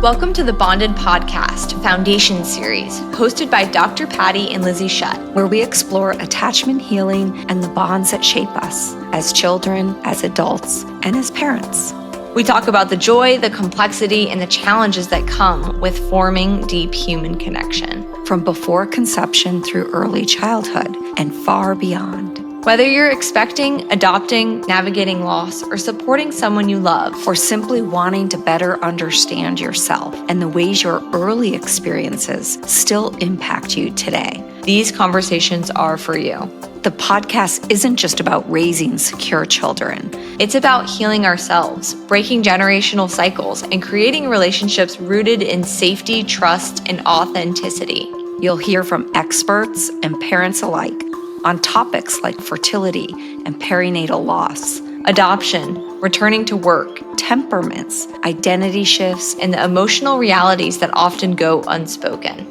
Welcome to the Bonded Podcast Foundation Series, hosted by Dr. Patty and Lizzie Shutt, where we explore attachment healing and the bonds that shape us as children, as adults, and as parents. We talk about the joy, the complexity, and the challenges that come with forming deep human connection. From before conception through early childhood and far beyond. Whether you're expecting, adopting, navigating loss, or supporting someone you love, or simply wanting to better understand yourself and the ways your early experiences still impact you today, these conversations are for you. The podcast isn't just about raising secure children. It's about healing ourselves, breaking generational cycles, and creating relationships rooted in safety, trust, and authenticity. You'll hear from experts and parents alike on topics like fertility and perinatal loss, adoption, returning to work, temperaments, identity shifts, and the emotional realities that often go unspoken.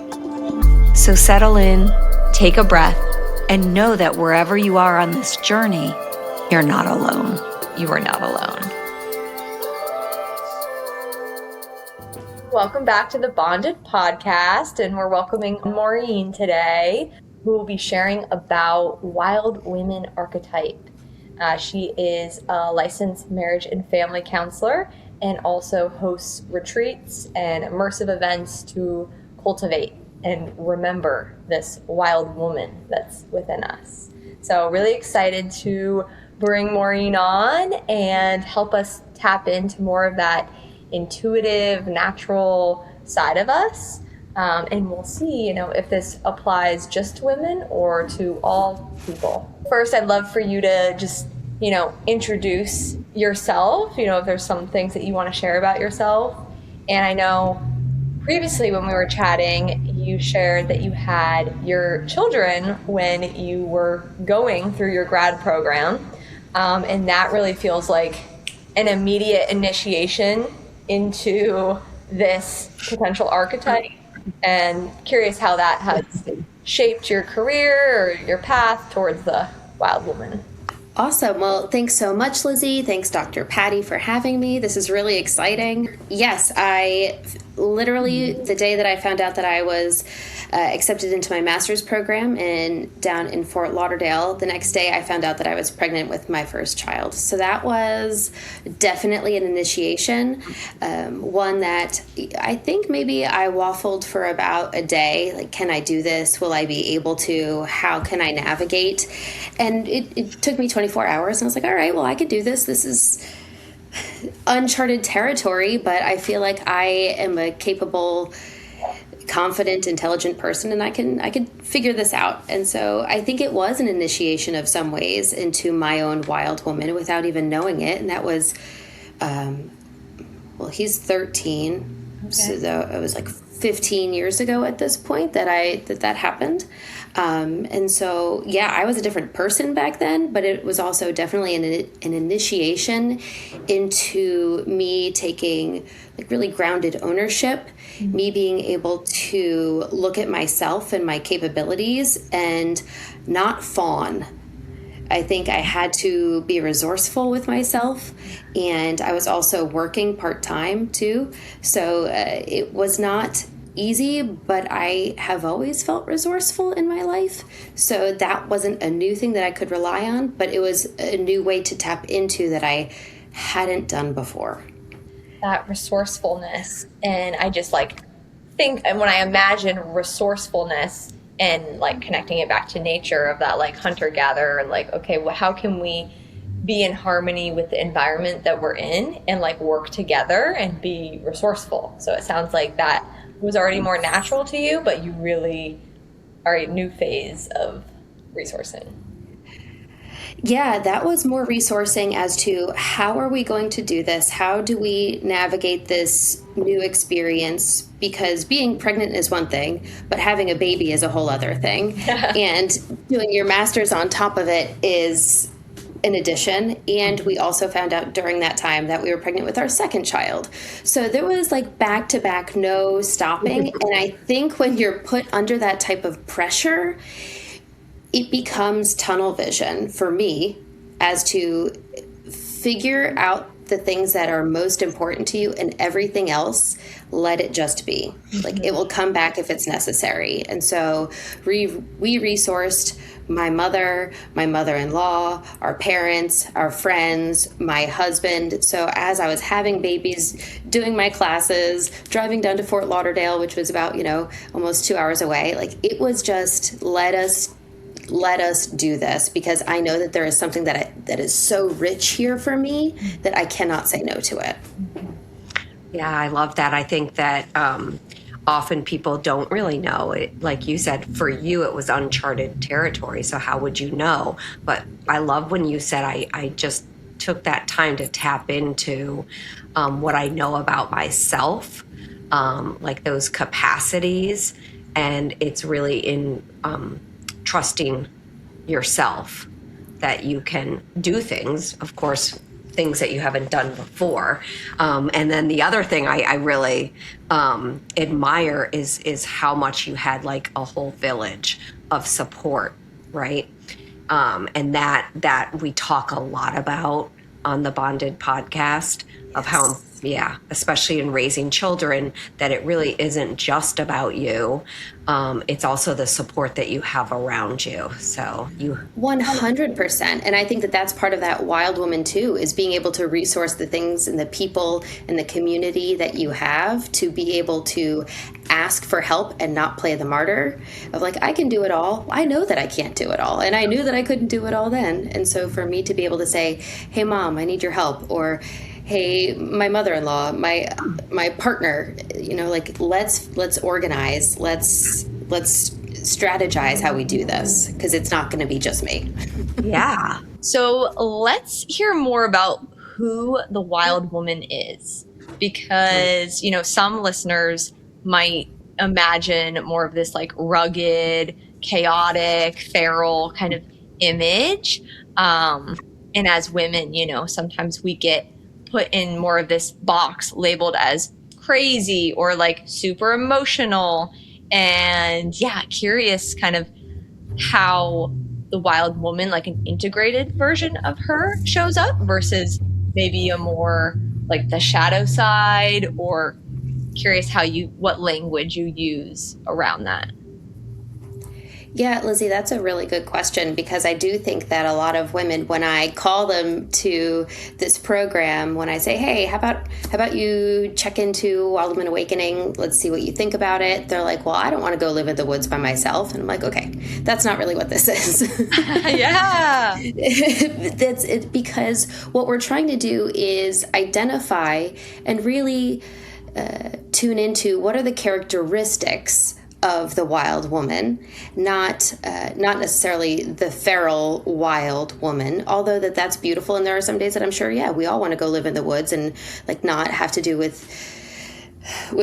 So settle in, take a breath, and know that wherever you are on this journey, you're not alone. You are not alone. Welcome back to the Bonded Podcast, and we're welcoming Maureen today, who will be sharing about Wild Women Archetype. She is a licensed marriage and family counselor and also hosts retreats and immersive events to cultivate and remember this wild woman that's within us. So really excited to bring Maureen on and help us tap into more of that intuitive, natural side of us. And we'll see, if this applies just to women or to all people. First, I'd love for you to just, introduce yourself, if there's some things that you want to share about yourself. And I know previously when we were chatting, you shared that you had your children when you were going through your grad program. And that really feels like an immediate initiation into this potential archetype. And curious how that has shaped your career or your path towards the wild woman. Awesome. Well, thanks so much, Lizzie. Thanks, Dr. Patty, for having me. This is really exciting. Yes, I literally, the day that I found out that I was accepted into my master's program down in Fort Lauderdale, the next day I found out that I was pregnant with my first child. So that was definitely an initiation, one that I think maybe I waffled for about a day. Like, can I do this? Will I be able to? How can I navigate? And it took me 24 hours, and I was like, all right, well, I could do this. This is uncharted territory, but I feel like I am a capable, confident, intelligent person, and I can figure this out. And so I think it was an initiation of some ways into my own wild woman without even knowing it. And that was, he's 13. Okay. So it was like 15 years ago at this point that happened. And so, yeah, I was a different person back then, but it was also definitely an initiation into me taking like really grounded ownership, me being able to look at myself and my capabilities and not fawn. I think I had to be resourceful with myself, and I was also working part-time too. So it was not easy, but I have always felt resourceful in my life. So that wasn't a new thing that I could rely on, but it was a new way to tap into that I hadn't done before. That resourcefulness. And I just think, and when I imagine resourcefulness and connecting it back to nature of that hunter-gatherer, okay, well, how can we be in harmony with the environment that we're in and work together and be resourceful? So it sounds like that was already more natural to you, but you really are a new phase of resourcing. Yeah, that was more resourcing as to how are we going to do this? How do we navigate this new experience? Because being pregnant is one thing, but having a baby is a whole other thing. And doing your master's on top of it is in addition. And we also found out during that time that we were pregnant with our second child. So there was back to back, no stopping. And I think when you're put under that type of pressure, it becomes tunnel vision for me as to figure out the things that are most important to you, and everything else let it just be. Like, it will come back if it's necessary. And so we resourced my mother, my mother-in-law, our parents, our friends, my husband. So as I was having babies, doing my classes, driving down to Fort Lauderdale, which was about, almost 2 hours away, like, it was just, let us do this, because I know that there is something that is so rich here for me that I cannot say no to it. Yeah, I love that. I think that often people don't really know it. Like you said, for you, it was uncharted territory. So how would you know? But I love when you said, I just took that time to tap into what I know about myself, like those capacities. And it's really in trusting yourself that you can do things, of course, things that you haven't done before. And then the other thing I really admire is how much you had like a whole village of support, right? And that we talk a lot about on the Bonded podcast of how, especially in raising children, that it really isn't just about you. It's also the support that you have around you. So 100%. And I think that that's part of that wild woman too, is being able to resource the things and the people and the community that you have to be able to ask for help and not play the martyr of like, I can do it all. I know that I can't do it all. And I knew that I couldn't do it all then. And so for me to be able to say, hey, Mom, I need your help, or hey, my mother-in-law, my partner, like, let's organize, let's strategize how we do this, because it's not going to be just me. Yeah. So let's hear more about who the wild woman is, because, some listeners might imagine more of this like rugged, chaotic, feral kind of image. And as women, sometimes we get put in more of this box labeled as crazy or like super emotional. And curious kind of how the wild woman, like an integrated version of her, shows up versus maybe a more like the shadow side, or curious what language you use around that. Yeah, Lizzie, that's a really good question, because I do think that a lot of women, when I call them to this program, when I say, hey, how about you check into Wild Woman Awakening, let's see what you think about it, they're like, well, I don't want to go live in the woods by myself. And I'm like, okay, that's not really what this is. Yeah. That's it, because what we're trying to do is identify and really tune into what are the characteristics of the wild woman, not necessarily the feral wild woman, although that's beautiful. And there are some days that I'm sure, we all want to go live in the woods and like not have to do with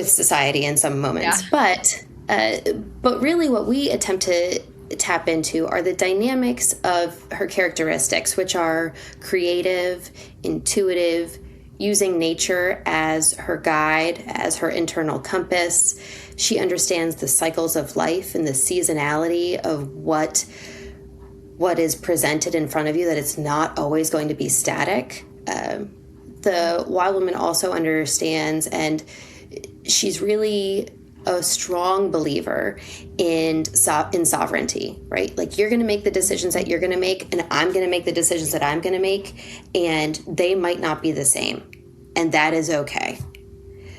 society in some moments. Yeah. But really what we attempt to tap into are the dynamics of her characteristics, which are creative, intuitive, using nature as her guide, as her internal compass. She understands the cycles of life and the seasonality of what is presented in front of you, that it's not always going to be static. The wild woman also understands, and she's really a strong believer in sovereignty, right? Like, you're going to make the decisions that you're going to make, and I'm going to make the decisions that I'm going to make, and they might not be the same, and that is okay.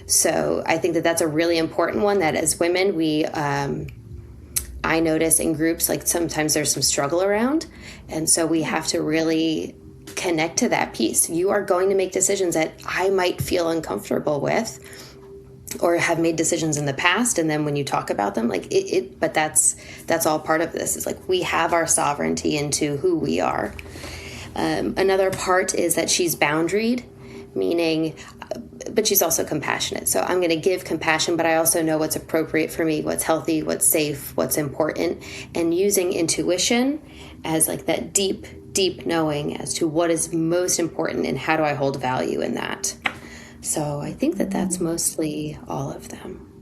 So I think that that's a really important one, that as women, I notice in groups, like, sometimes there's some struggle around, and so we have to really connect to that piece. You are going to make decisions that I might feel uncomfortable with, or have made decisions in the past, and then when you talk about them, like but that's all part of this. Is like, we have our sovereignty into who we are. Another part is that she's boundaried, meaning, but she's also compassionate. So I'm going to give compassion, but I also know what's appropriate for me, what's healthy, what's safe, what's important, and using intuition as like that deep knowing as to what is most important and how do I hold value in that. So I think that that's mostly all of them.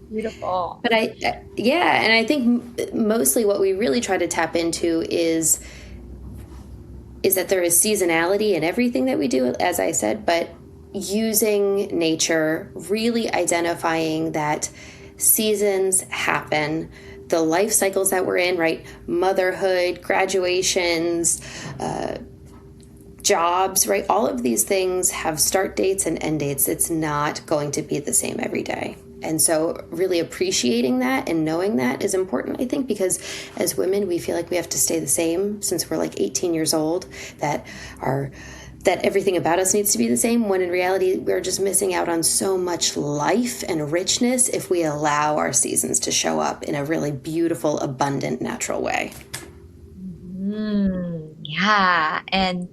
Beautiful. But and I think mostly what we really try to tap into is that there is seasonality in everything that we do, as I said, but using nature, really identifying that seasons happen, the life cycles that we're in, right? Motherhood, graduations, jobs, right? All of these things have start dates and end dates. It's not going to be the same every day. And so really appreciating that and knowing that is important, I think, because as women, we feel like we have to stay the same since we're like 18 years old, that everything about us needs to be the same, when in reality, we're just missing out on so much life and richness if we allow our seasons to show up in a really beautiful, abundant, natural way. Yeah. And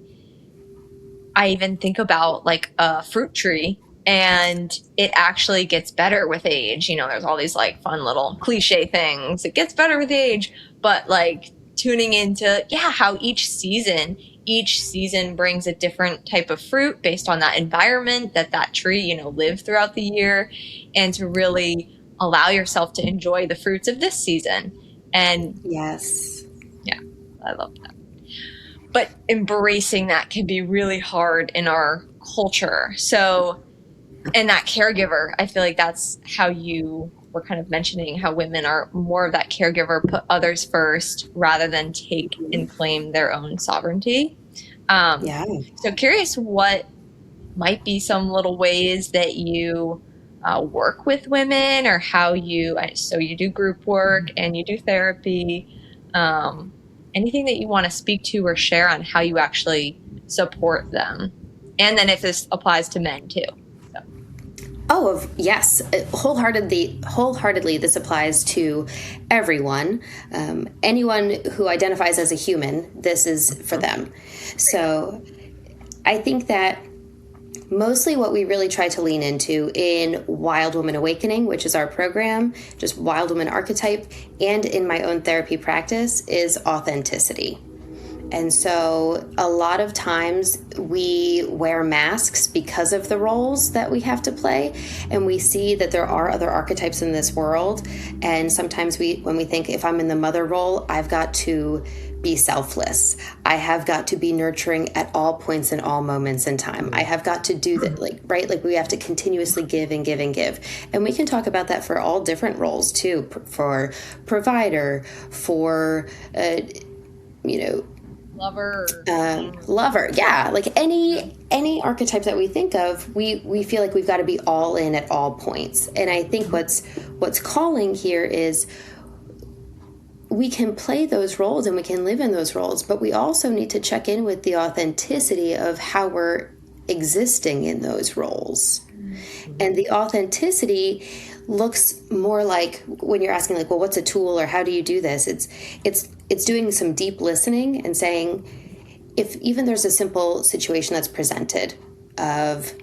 I even think about like a fruit tree, and it actually gets better with age. You know, there's all these like fun little cliche things. It gets better with age, but like tuning into, how each season brings a different type of fruit based on that environment that tree, lived throughout the year, and to really allow yourself to enjoy the fruits of this season. And yes, yeah, I love that. But embracing that can be really hard in our culture. So, and that caregiver, I feel like that's how you were kind of mentioning how women are more of that caregiver, put others first rather than take and claim their own sovereignty. So curious what might be some little ways that you work with women, or how you do group work and you do therapy. Anything that you want to speak to or share on how you actually support them. And then if this applies to men too. So. Oh, yes. Wholeheartedly, this applies to everyone. Anyone who identifies as a human, this is for them. So I think that mostly what we really try to lean into in Wild Woman Awakening, which is our program, just Wild Woman Archetype, and in my own therapy practice, is authenticity. And so a lot of times we wear masks because of the roles that we have to play, and we see that there are other archetypes in this world. And sometimes when we think, if I'm in the mother role, I've got to be selfless. I have got to be nurturing at all points and all moments in time. I have got to do that, like we have to continuously give and give and give. And we can talk about that for all different roles too, for provider, for, lover. Yeah. Like any archetype that we think of, we feel like we've got to be all in at all points. And I think what's calling here is we can play those roles and we can live in those roles, but we also need to check in with the authenticity of how we're existing in those roles. And the authenticity looks more like, when you're asking like, well, what's a tool or how do you do this? It's doing some deep listening and saying, if even there's a simple situation that's presented of,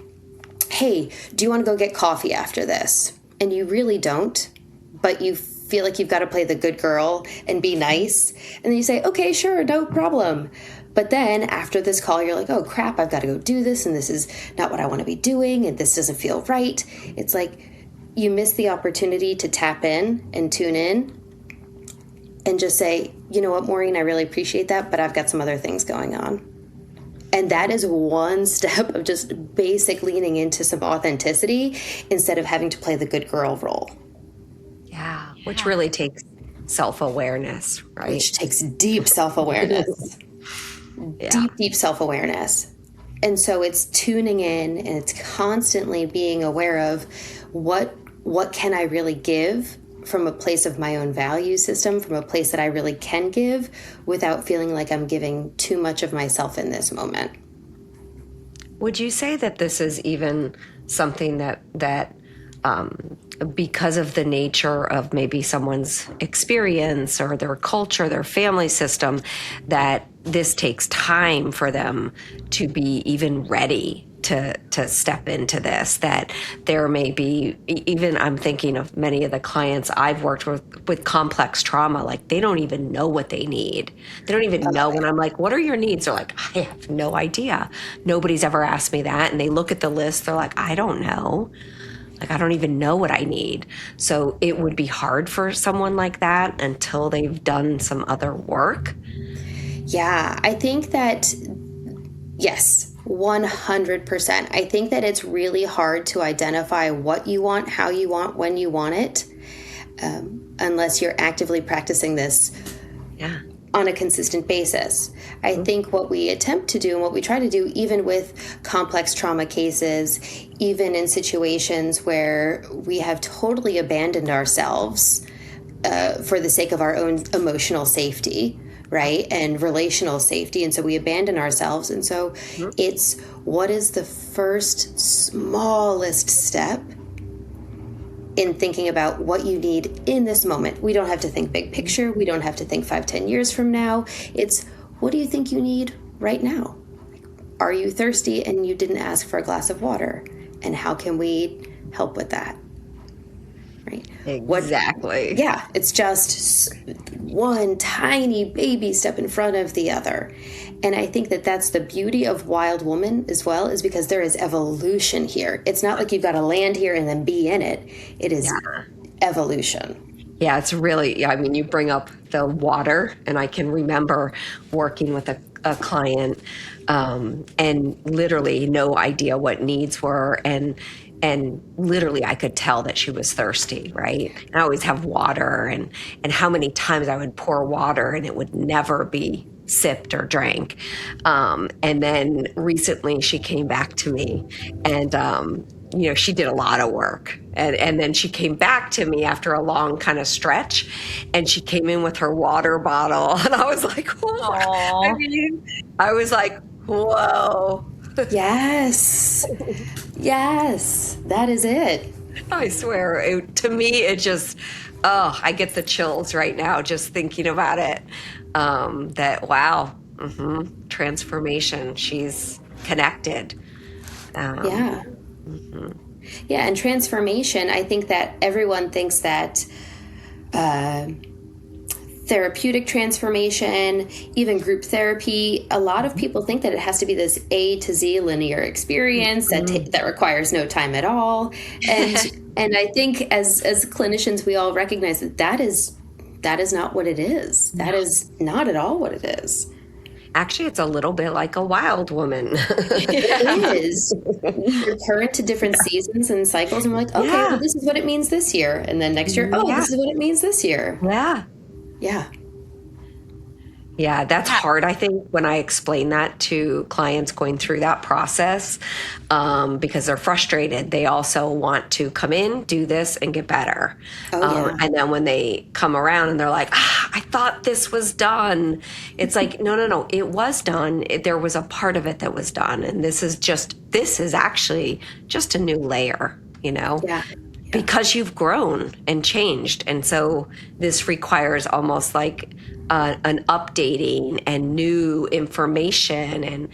hey, do you want to go get coffee after this? And you really don't, but you feel like you've got to play the good girl and be nice. And then you say, okay, sure, no problem. But then after this call, you're like, oh crap, I've got to go do this. And this is not what I want to be doing. And this doesn't feel right. It's like you miss the opportunity to tap in and tune in and just say, you know what, Maureen, I really appreciate that, but I've got some other things going on. And that is one step of just basic leaning into some authenticity instead of having to play the good girl role. Yeah, which really takes self-awareness, right? Which takes deep self-awareness. Deep self-awareness. And so it's tuning in and it's constantly being aware of what can I really give from a place of my own value system, from a place that I really can give without feeling like I'm giving too much of myself in this moment. Would you say that this is even something that because of the nature of maybe someone's experience or their culture, their family system, that this takes time for them to be even ready to step into this, that there may be, even I'm thinking of many of the clients I've worked with complex trauma, like they don't even know what they need. They don't even know. When I'm like, what are your needs? They're like, I have no idea. Nobody's ever asked me that. And they look at the list, they're like, I don't know. Like, I don't even know what I need. So it would be hard for someone like that until they've done some other work. Yeah, I think that, yes, 100%. I think that it's really hard to identify what you want, how you want, when you want it, unless you're actively practicing this on a consistent basis. I think what we attempt to do and what we try to do, even with complex trauma cases, even in situations where we have totally abandoned ourselves for the sake of our own emotional safety, right? And relational safety. And so we abandon ourselves. And so it's what is the first smallest step in thinking about what you need in this moment. We don't have to think big picture. We don't have to think 5-10 years from now. It's what do you think you need right now? Are you thirsty and you didn't ask for a glass of water? And how can we help with that? Right? Exactly. It's just one tiny baby step in front of the other. And I think that that's the beauty of Wild Woman as well, is because there is evolution here. It's not like you've got to land here and then be in it. It is evolution. Yeah, it's really, I mean, you bring up the water, and I can remember working with a client and literally no idea what needs were. And literally I could tell that she was thirsty, right? And I always have water, and how many times I would pour water and it would never be sipped or drank. And then recently she came back to me, and she did a lot of work. And then she came back to me after a long kind of stretch, and she came in with her water bottle. And I was like, oh, I was like, whoa. Yes. Yes, that is it. I swear, to me, it just, I get the chills right now just thinking about it. That, wow, transformation. She's connected. Yeah, and transformation, I think that everyone thinks that therapeutic transformation, even group therapy, a lot of people think that it has to be this A to Z linear experience that requires no time at all. And I think as clinicians, we all recognize that is not what it is. That is not at all what it is. Actually, it's a little bit like a wild woman. It is. We recur to different seasons and cycles, and we're like, okay, well, this is what it means this year. And then next year, this is what it means this year. Yeah. Yeah. Yeah, that's hard, I think, when I explain that to clients going through that process, because they're frustrated. They also want to come in, do this, and get better. And then when they come around and they're like, I thought this was done. It's like, no, it was done. There was a part of it that was done. And this is actually just a new layer, because you've grown and changed. And so this requires almost like an updating and new information and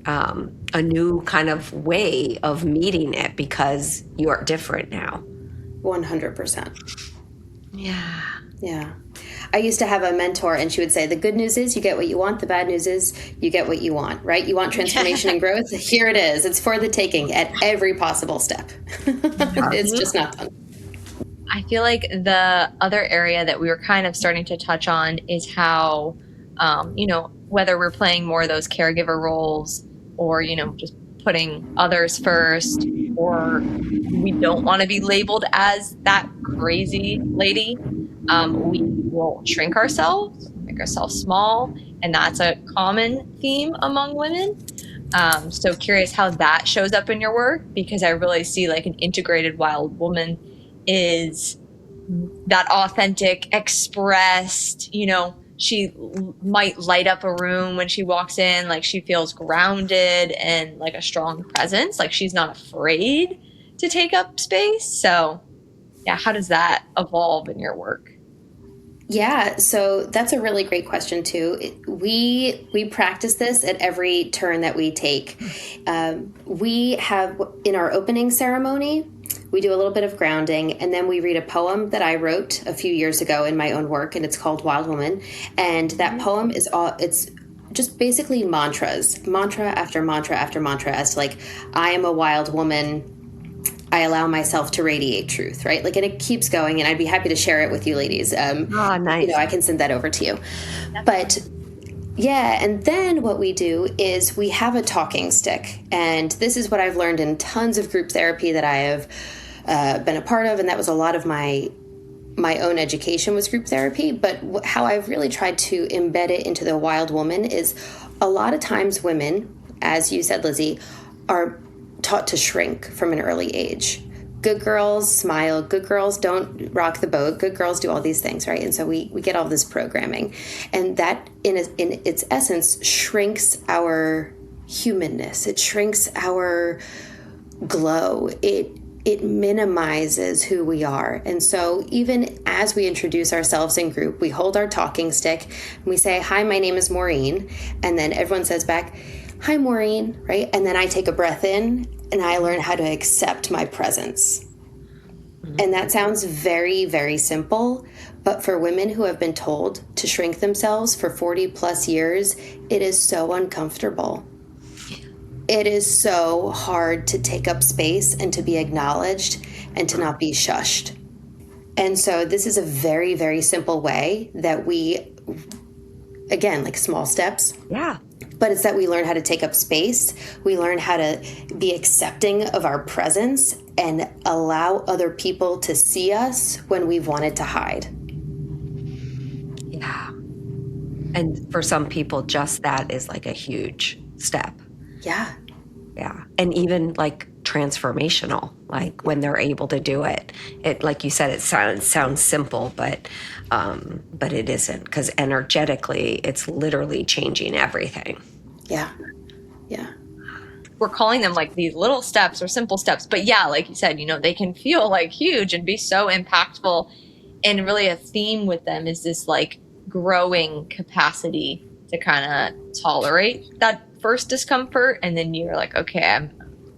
a new kind of way of meeting it, because you are different now. 100%. Yeah. I used to have a mentor, and she would say, the good news is you get what you want. The bad news is you get what you want, right? You want transformation and growth? Here it is. It's for the taking at every possible step. It's just not done. I feel like the other area that we were kind of starting to touch on is how, whether we're playing more of those caregiver roles or, just putting others first, or we don't want to be labeled as that crazy lady, we will shrink ourselves, make ourselves small. And that's a common theme among women. So curious how that shows up in your work, because I really see like an integrated wild woman is that authentic, expressed, she might light up a room when she walks in, like she feels grounded and like a strong presence, like she's not afraid to take up space. So yeah, how does that evolve in your work? Yeah, so that's a really great question too. We practice this at every turn that we take. We have, in our opening ceremony, we do a little bit of grounding, and then we read a poem that I wrote a few years ago in my own work, and it's called Wild Woman. And that poem it's just basically mantras, mantra after mantra after mantra, as to like, I am a wild woman. I allow myself to radiate truth, right? Like, and it keeps going, and I'd be happy to share it with you ladies. Nice. I can send that over to you. But Yeah, and then what we do is we have a talking stick. And this is what I've learned in tons of group therapy that I have been a part of, and that was a lot of my own education was group therapy. But how I've really tried to embed it into the wild woman is a lot of times women, as you said, Lizzie, are taught to shrink from an early age. Good girls smile, good girls don't rock the boat, good girls do all these things, right? And so we get all this programming. And that, in its essence, shrinks our humanness. It shrinks our glow. It minimizes who we are. And so even as we introduce ourselves in group, we hold our talking stick and we say, "Hi, my name is Maureen." And then everyone says back, "Hi, Maureen," right? And then I take a breath in and I learn how to accept my presence. And that sounds very, very simple, but for women who have been told to shrink themselves for 40 plus years, it is so uncomfortable. It is so hard to take up space and to be acknowledged and to not be shushed. And so this is a very, very simple way that we, again, like small steps. Yeah. But it's that we learn how to take up space. We learn how to be accepting of our presence and allow other people to see us when we've wanted to hide. Yeah. And for some people, just that is like a huge step. Yeah. Yeah. And even like transformational, like when they're able to do it. It, like you said, it sounds simple, but it isn't, because energetically it's literally changing everything. Yeah. Yeah. We're calling them like these little steps or simple steps, but yeah, like you said, they can feel like huge and be so impactful. And really a theme with them is this like growing capacity to kind of tolerate that first discomfort. And then you're like, okay, I'm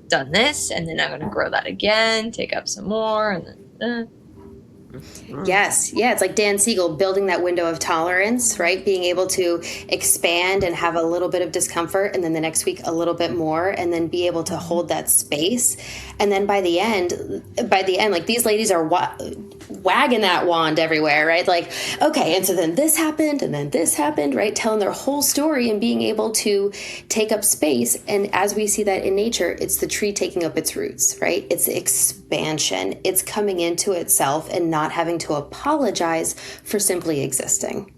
done this. And then I'm going to grow that again, take up some more. And then, Yes. Yeah. It's like Dan Siegel building that window of tolerance, right? Being able to expand and have a little bit of discomfort, and then the next week a little bit more, and then be able to hold that space. And then by the end, like these ladies are wagging that wand everywhere, right? Like, okay. And so then this happened and then this happened, right? Telling their whole story and being able to take up space. And as we see that in nature, it's the tree taking up its roots, right? It's expansion. It's coming into itself and not having to apologize for simply existing.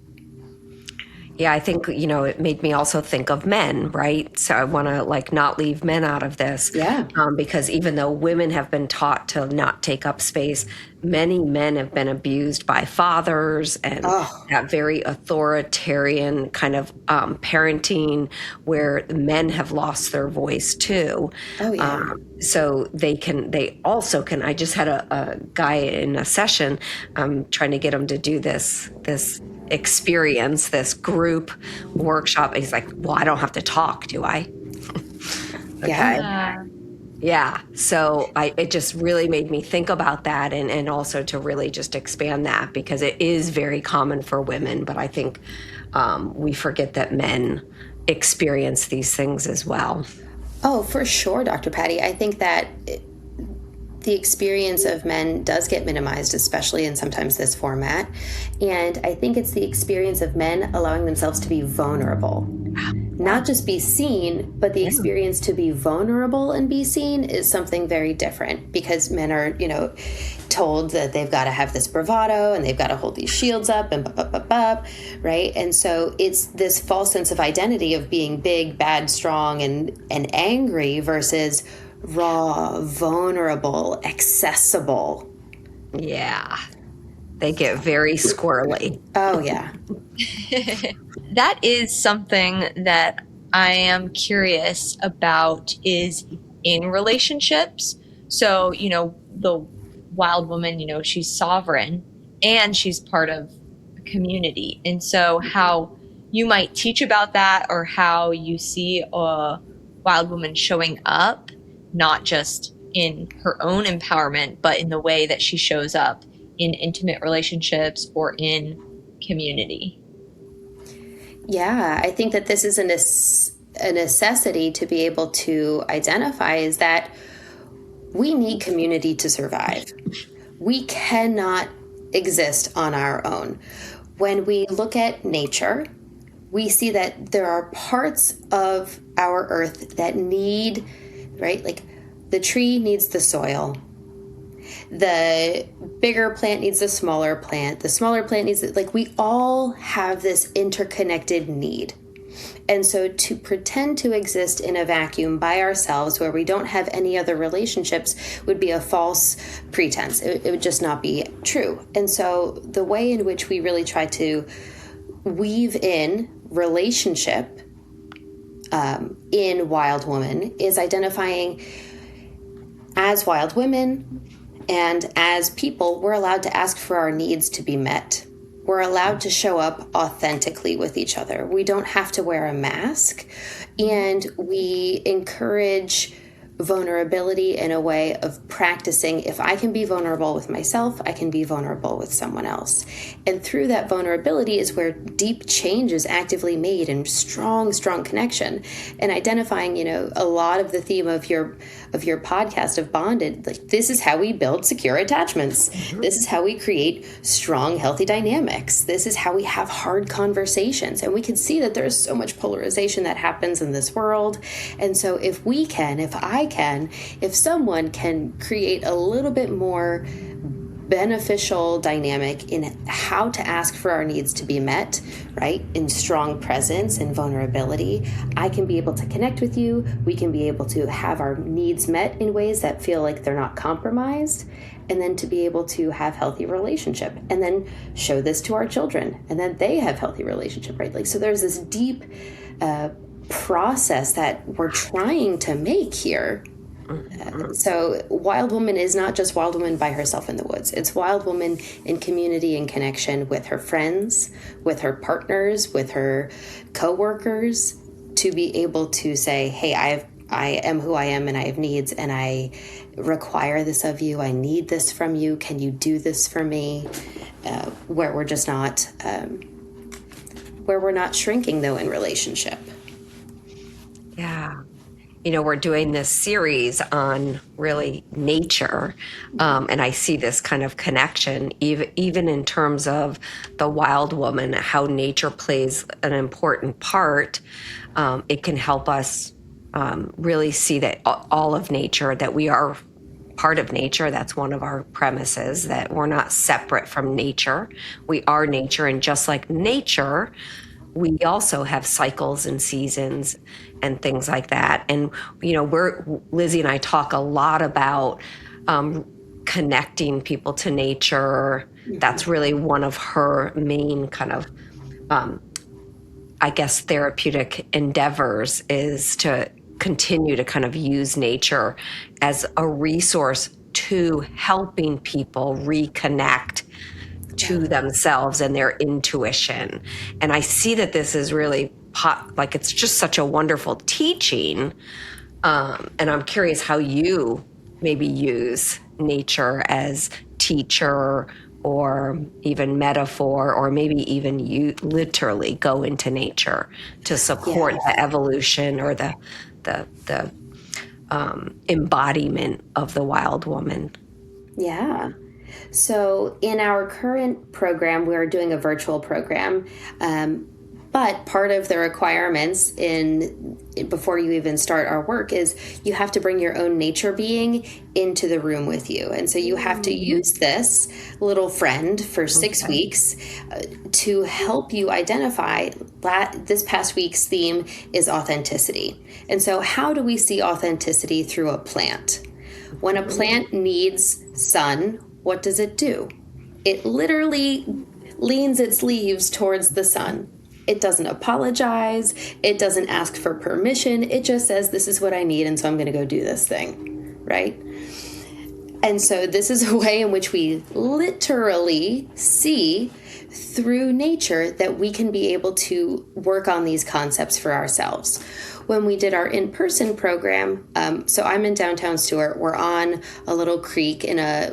Yeah, I think, it made me also think of men, right? So I want to like not leave men out of this. Yeah. Because even though women have been taught to not take up space, many men have been abused by fathers and that very authoritarian kind of parenting where the men have lost their voice too. Oh, yeah. So they also can, I just had a guy in a session, trying to get him to do this experience, this group workshop. He's like, well, I don't have to talk, do I? Okay. Yeah. So it just really made me think about that and also to really just expand that, because it is very common for women, but I think we forget that men experience these things as well. Oh, for sure, Dr. Patty. I think that the experience of men does get minimized, especially in sometimes this format. And I think it's the experience of men allowing themselves to be vulnerable. Not just be seen, but the experience to be vulnerable and be seen is something very different, because men are, told that they've got to have this bravado and they've got to hold these shields up and right? And so it's this false sense of identity of being big, bad, strong, and angry versus raw, vulnerable, accessible. Yeah. They get very squirrely. Oh, yeah. that is something that I am curious about is in relationships. So, the wild woman, she's sovereign and she's part of a community. And so how you might teach about that, or how you see a wild woman showing up, not just in her own empowerment, but in the way that she shows up in intimate relationships or in community. Yeah, I think that this is a necessity to be able to identify, is that we need community to survive. We cannot exist on our own. When we look at nature, we see that there are parts of our earth that need, right? Like the tree needs the soil. The bigger plant needs the smaller plant. The smaller plant needs it. Like we all have this interconnected need. And so to pretend to exist in a vacuum by ourselves where we don't have any other relationships would be a false pretense. It would just not be true. And so the way in which we really try to weave in relationship in Wild Woman is identifying as wild women and as people, we're allowed to ask for our needs to be met. We're allowed to show up authentically with each other. We don't have to wear a mask, and we encourage vulnerability in a way of practicing. If I can be vulnerable with myself, I can be vulnerable with someone else. And through that vulnerability is where deep change is actively made and strong connection. And identifying, a lot of the theme of your podcast of Bonded, like this is how we build secure attachments. This is how we create strong, healthy dynamics. This is how we have hard conversations. And we can see that there's so much polarization that happens in this world. And so if someone can create a little bit more beneficial dynamic in how to ask for our needs to be met, right? In strong presence and vulnerability, I can be able to connect with you. We can be able to have our needs met in ways that feel like they're not compromised, and then to be able to have healthy relationship and then show this to our children and then they have healthy relationship, right? Like, so there's this deep process that we're trying to make here. So Wild Woman is not just Wild Woman by herself in the woods. It's Wild Woman in community and connection with her friends, with her partners, with her coworkers, to be able to say, hey, I am who I am and I have needs and I require this of you. I need this from you. Can you do this for me? Where we're just not, where we're not shrinking though in relationship. Yeah. We're doing this series on really nature, and I see this kind of connection, even in terms of the wild woman, how nature plays an important part. It can help us really see that all of nature, that we are part of nature. That's one of our premises, that we're not separate from nature. We are nature, and just like nature, we also have cycles and seasons and things like that. And, Lizzie and I talk a lot about connecting people to nature. That's really one of her main kind of, therapeutic endeavors, is to continue to kind of use nature as a resource to helping people reconnect to themselves and their intuition. And I see that this is really it's just such a wonderful teaching. And I'm curious how you maybe use nature as teacher or even metaphor, or maybe even you literally go into nature to support the evolution or the embodiment of the wild woman. Yeah. So in our current program, we're doing a virtual program, but part of the requirements before you even start our work is you have to bring your own nature being into the room with you. And so you have to use this little friend for 6 weeks to help you identify that this past week's theme is authenticity. And so how do we see authenticity through a plant? When a plant needs sun, what does it do? It literally leans its leaves towards the sun. It doesn't apologize. It doesn't ask for permission. It just says, this is what I need, and so I'm going to go do this thing, right? And so this is a way in which we literally see through nature that we can be able to work on these concepts for ourselves. When we did our in-person program, so I'm in downtown Stewart. We're on a little creek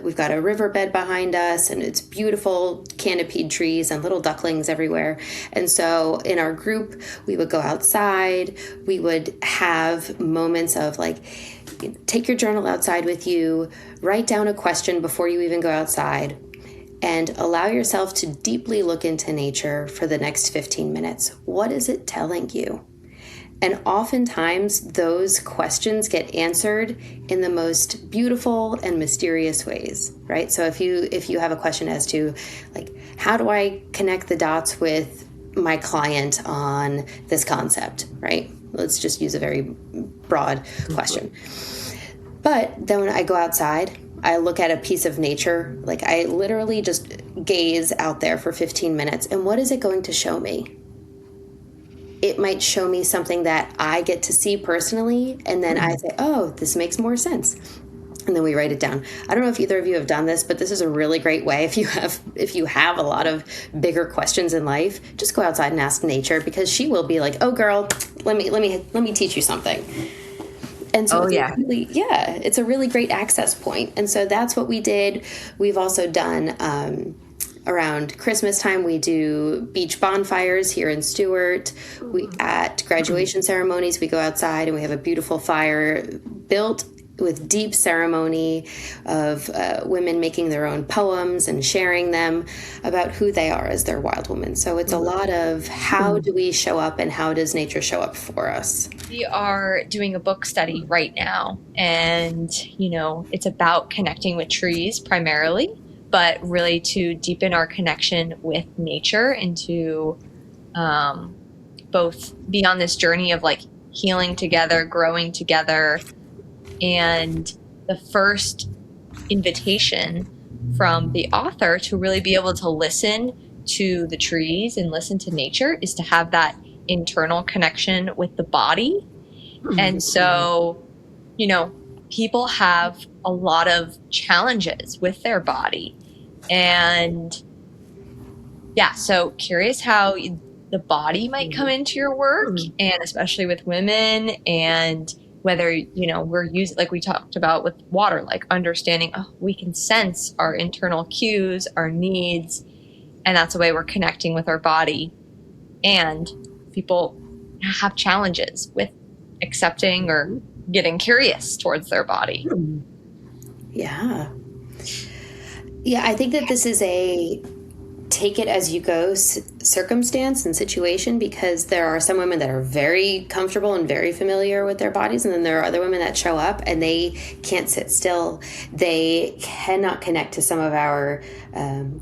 we've got a riverbed behind us, and it's beautiful canopied trees and little ducklings everywhere. And so in our group, we would go outside. We would have moments of take your journal outside with you, write down a question before you even go outside, and allow yourself to deeply look into nature for the next 15 minutes. What is it telling you? And oftentimes those questions get answered in the most beautiful and mysterious ways, right? So if you have a question as to, like, how do I connect the dots with my client on this concept, right? Let's just use a very broad question. But then when I go outside, I look at a piece of nature, like I literally just gaze out there for 15 minutes. And what is it going to show me? It might show me something that I get to see personally, and then I say, oh, this makes more sense. And then we write it down. I don't know if either of you have done this, but this is a really great way. If you have a lot of bigger questions in life, just go outside and ask nature, because she will be like, oh girl, let me teach you something. And so it's a really great access point. And so that's what we did. We've also done around Christmas time, we do beach bonfires here in Stewart. At graduation ceremonies, we go outside and we have a beautiful fire built with deep ceremony of women making their own poems and sharing them about who they are as their wild women. So it's a lot of how do we show up and how does nature show up for us? We are doing a book study right now, and it's about connecting with trees primarily, but really to deepen our connection with nature and to both be on this journey of like healing together, growing together. And the first invitation from the author to really be able to listen to the trees and listen to nature is to have that internal connection with the body. And so, people have a lot of challenges with their body. And so curious how the body might come into your work, and especially with women, and whether, we're using, like we talked about with water, like understanding, we can sense our internal cues, our needs, and that's the way we're connecting with our body. And people have challenges with accepting or getting curious towards their body. Yeah, I think that this is a take it as you go circumstance and situation, because there are some women that are very comfortable and very familiar with their bodies, and then there are other women that show up and they can't sit still. They cannot connect to some of our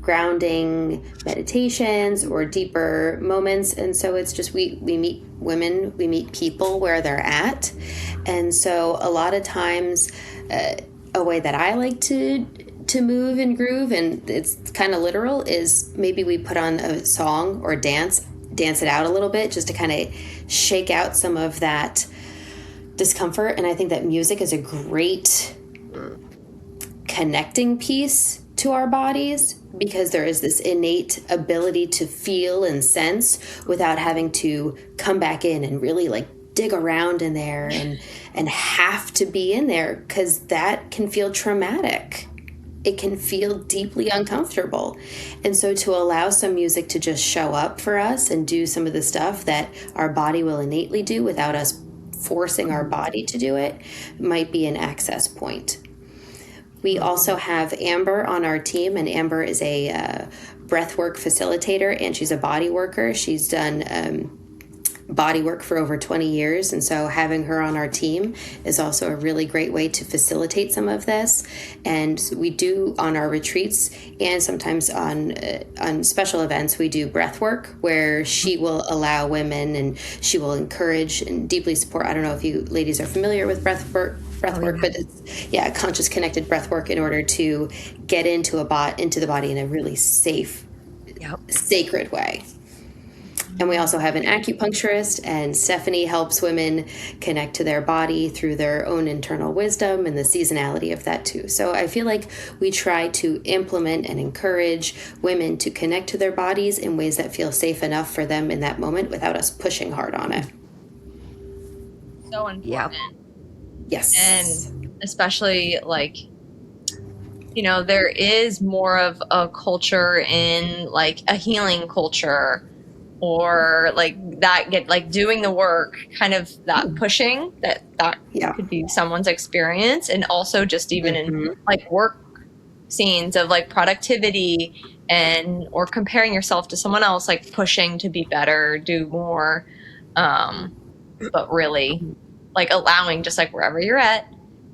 grounding meditations or deeper moments. And so it's just we meet women, we meet people where they're at. And so a lot of times a way that I like to move and groove, and it's kind of literal, is maybe we put on a song or dance it out a little bit just to kind of shake out some of that discomfort. And I think that music is a great connecting piece to our bodies, because there is this innate ability to feel and sense without having to come back in and really like dig around in there and have to be in there, because that can feel traumatic. It can feel deeply uncomfortable. And so to allow some music to just show up for us and do some of the stuff that our body will innately do without us forcing our body to do it might be an access point. We also have Amber on our team, and Amber is a breathwork facilitator, and she's a body worker. She's done body work for over 20 years. And so having her on our team is also a really great way to facilitate some of this. And we do on our retreats, and sometimes on special events, we do breath work where she will allow women and she will encourage and deeply support. I don't know if you ladies are familiar with breath work, but it's conscious connected breath work in order to get into the body in a really safe, sacred way. And we also have an acupuncturist, and Stephanie helps women connect to their body through their own internal wisdom and the seasonality of that too. So I feel like we try to implement and encourage women to connect to their bodies in ways that feel safe enough for them in that moment without us pushing hard on it. So important. Yes. And especially like, there is more of a culture in like a healing culture, or like that get like doing the work, kind of that pushing that could be someone's experience. And also just even in like work scenes of like productivity or comparing yourself to someone else, like pushing to be better, do more, but really like allowing, just like wherever you're at,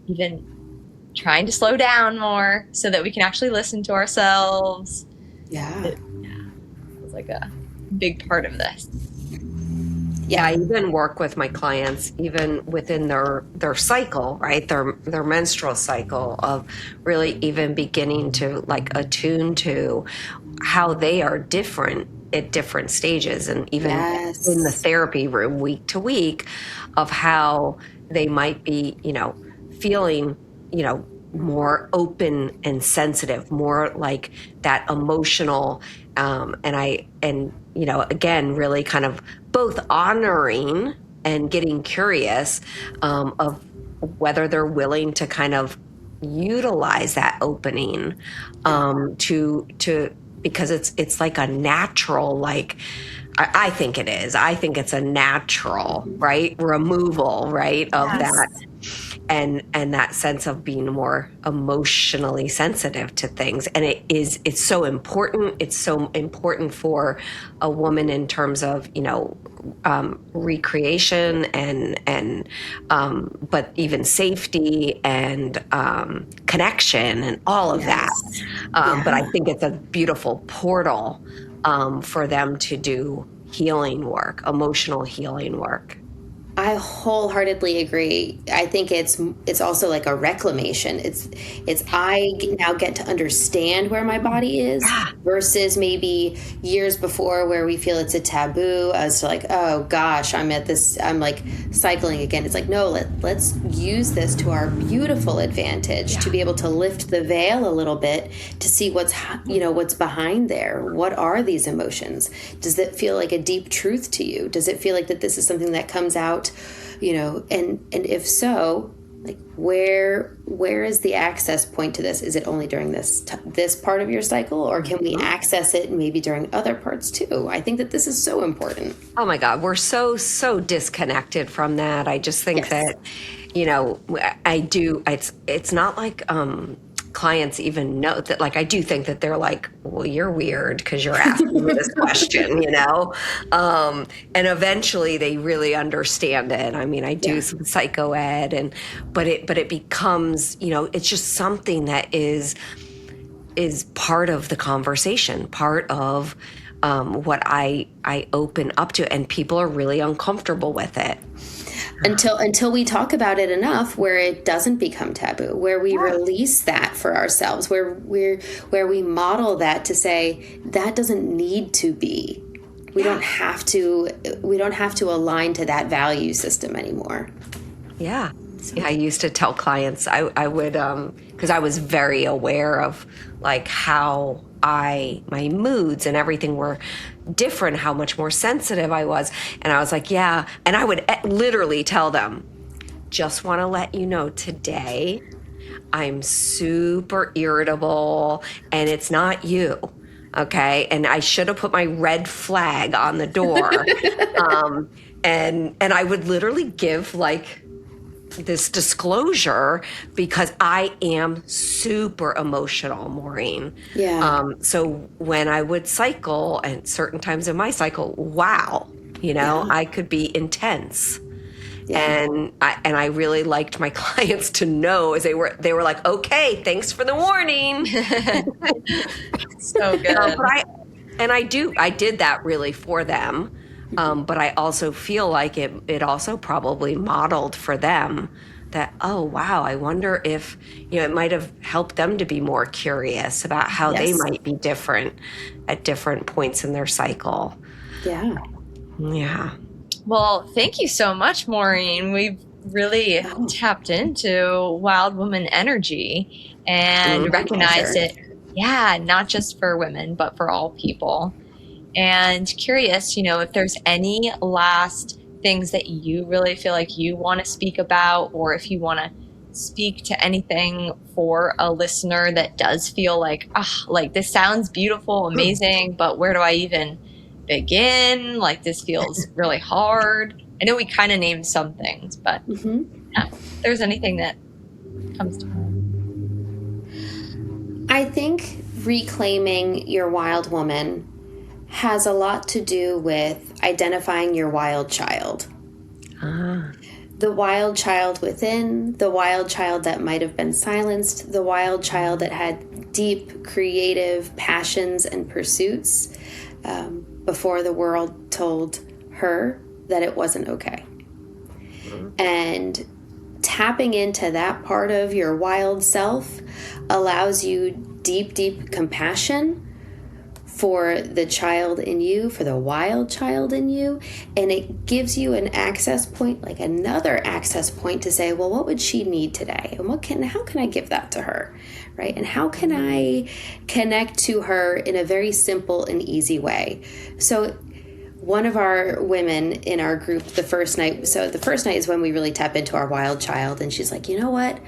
even trying to slow down more so that we can actually listen to ourselves. It was like a big part of this. Yeah, I even work with my clients, even within their cycle, right? Their menstrual cycle, of really even beginning to like attune to how they are different at different stages, and even in the therapy room week to week, of how they might be, feeling, more open and sensitive, more like that emotional, again, really kind of both honoring and getting curious of whether they're willing to kind of utilize that opening to because it's like a natural, like I think it is. I think it's a natural, right, removal, right, of that, and that sense of being more emotionally sensitive to things. And it's so important. It's so important for a woman in terms of, recreation and but even safety and connection and all of that. But I think it's a beautiful portal for them to do healing work, emotional healing work. I wholeheartedly agree. I think it's also like a reclamation. It's I now get to understand where my body is versus maybe years before where we feel it's a taboo as to like, oh gosh, I'm like cycling again. It's like, no, let's use this to our beautiful advantage to be able to lift the veil a little bit to see what's behind there. What are these emotions? Does it feel like a deep truth to you? Does it feel like that this is something that comes out, and if so, like where is the access point to this? Is it only during this part of your cycle, or can we access it maybe during other parts too? I think that this is so important. Oh my God, we're so disconnected from that. I just think that, I do. It's not like clients even know that. Like, I do think that they're like, well, you're weird because you're asking me this question, and eventually they really understand it. I mean, I do some psycho ed, but it becomes, it's just something that is part of the conversation, part of what I open up to, and people are really uncomfortable with it. Until we talk about it enough where it doesn't become taboo, where we release that for ourselves, where we model that to say that doesn't need to be. We don't have to align to that value system anymore. Yeah. I used to tell clients I would, because I was very aware of like how my moods and everything were different, how much more sensitive I was. And I was like, yeah. And I would literally tell them, just want to let you know today, I'm super irritable and it's not you. Okay. And I should have put my red flag on the door. And I would literally give like this disclosure because I am super emotional, Maureen. Yeah. So when I would cycle, and certain times in my cycle, wow, I could be intense. Yeah. And I really liked my clients to know, as they were like, okay, thanks for the warning. So good. I did that really for them. But I also feel like it also probably modeled for them that, oh, wow, I wonder if, it might have helped them to be more curious about how they might be different at different points in their cycle. Yeah. Yeah. Well, thank you so much, Maureen. We've really tapped into wild woman energy and recognized it. Yeah, not just for women, but for all people. And curious, if there's any last things that you really feel like you want to speak about, or if you want to speak to anything for a listener that does feel like, like this sounds beautiful, amazing, but where do I even begin? Like this feels really hard. I know we kind of named some things, but if there's anything that comes to mind. I think reclaiming your wild woman has a lot to do with identifying your wild child. The wild child within, the wild child that might have been silenced, the wild child that had deep creative passions and pursuits before the world told her that it wasn't okay. And tapping into that part of your wild self allows you deep compassion for the child in you, for the wild child in you, and it gives you an access point, like another access point to say, well, what would she need today? And how can I give that to her, right? And how can I connect to her in a very simple and easy way? So one of our women in our group, the first night is when we really tap into our wild child, and she's like, you know what?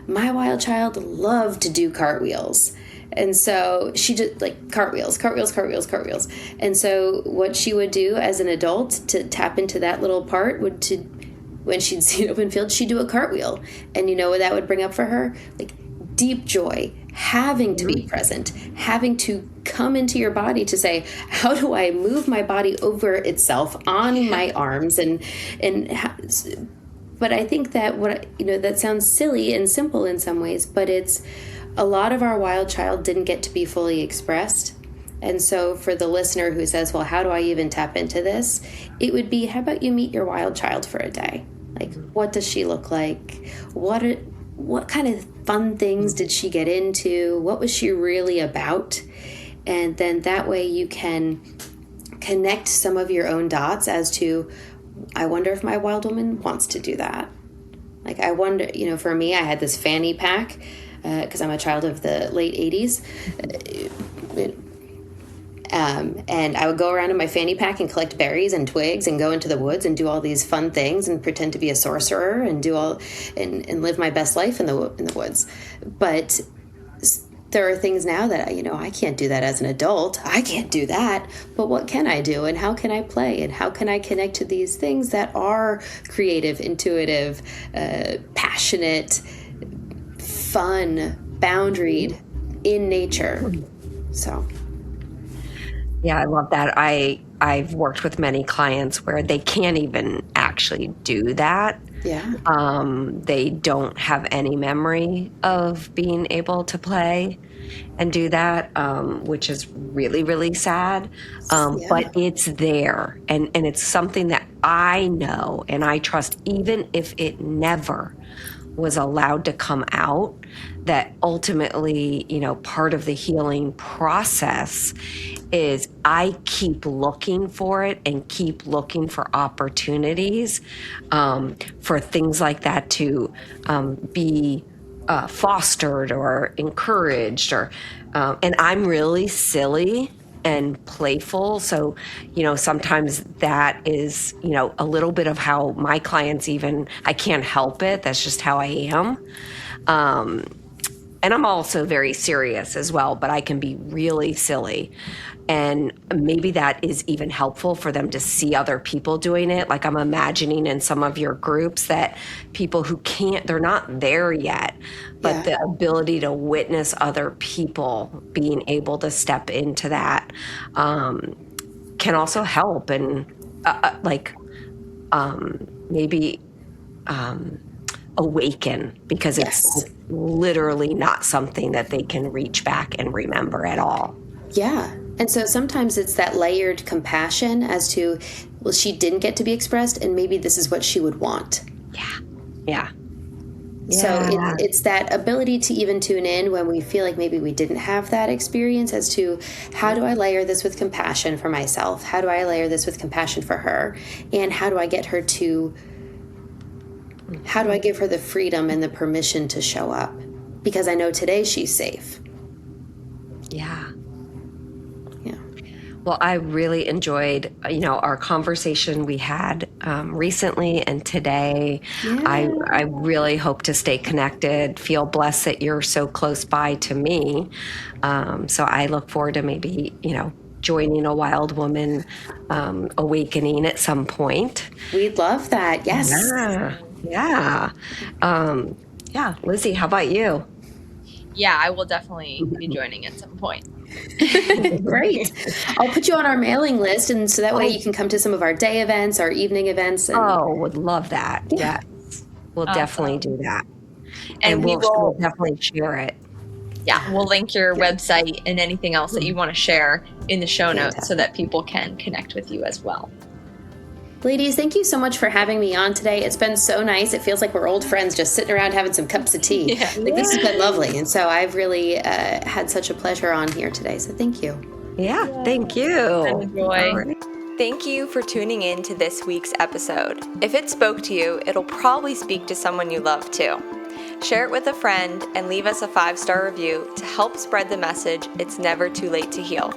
My wild child loved to do cartwheels. And so she did like cartwheels. And so what she would do as an adult to tap into that little part when she'd see an open field, she'd do a cartwheel. And you know what that would bring up for her? Like deep joy, having to be present, having to come into your body to say, how do I move my body over itself on my arms? But I think that that sounds silly and simple in some ways, but it's a lot of our wild child didn't get to be fully expressed. And so for the listener who says, well, how do I even tap into this? It would be, how about you meet your wild child for a day? Like, what does she look like? What kind of fun things did she get into? What was she really about? And then that way you can connect some of your own dots as to, I wonder if my wild woman wants to do that. Like, I wonder, for me, I had this fanny pack because I'm a child of the late 80s. And I would go around in my fanny pack and collect berries and twigs and go into the woods and do all these fun things and pretend to be a sorcerer and and live my best life in the woods. But there are things now that, I can't do that as an adult. I can't do that. But what can I do? And how can I play? And how can I connect to these things that are creative, intuitive, passionate, fun, boundaried, in nature? So... Yeah, I love that. I've worked with many clients where they can't even actually do that. Yeah. They don't have any memory of being able to play and do that, which is really, really sad. But it's there, and it's something that I know and I trust, even if it never was allowed to come out, that ultimately, part of the healing process is I keep looking for it and keep looking for opportunities for things like that to be fostered or encouraged, and I'm really silly and playful. So, sometimes that is, a little bit of how my clients I can't help it. That's just how I am. And I'm also very serious as well, but I can be really silly. And maybe that is even helpful for them to see other people doing it. Like I'm imagining in some of your groups that people who they're not there yet, but the ability to witness other people being able to step into that can also help and maybe awaken, because it's literally not something that they can reach back and remember at all. Yeah. And so sometimes it's that layered compassion as to, well, she didn't get to be expressed, and maybe this is what she would want. Yeah. So it's that ability to even tune in when we feel like maybe we didn't have that experience, as to, how do I layer this with compassion for myself? How do I layer this with compassion for her? And how do I give her the freedom and the permission to show up? Because I know today she's safe. Yeah. Well, I really enjoyed, our conversation we had recently and today. Yeah. I really hope to stay connected, feel blessed that you're so close by to me. So I look forward to maybe, joining a wild woman awakening at some point. We'd love that. Yes. Yeah. Lizzie, how about you? Yeah, I will definitely be joining at some point. Great. I'll put you on our mailing list, and so that way you can come to some of our day events, our evening events. And Would love that. Yeah. Yes. We'll Awesome. definitely do that. And we we'll will, definitely share it. yeah, we'll link your website and anything else that you want to share in the show notes so Fantastic. that people can connect with you as well. Ladies, thank you so much for having me on today. It's been so nice. It feels like we're old friends just sitting around having some cups of tea. Yeah. Like, this has been lovely. And so I've really had such a pleasure on here today. So thank you. Yeah, thank you. And enjoy. All right. Thank you for tuning in to this week's episode. If it spoke to you, it'll probably speak to someone you love too. Share it with a friend and leave us a 5-star review to help spread the message it's never too late to heal.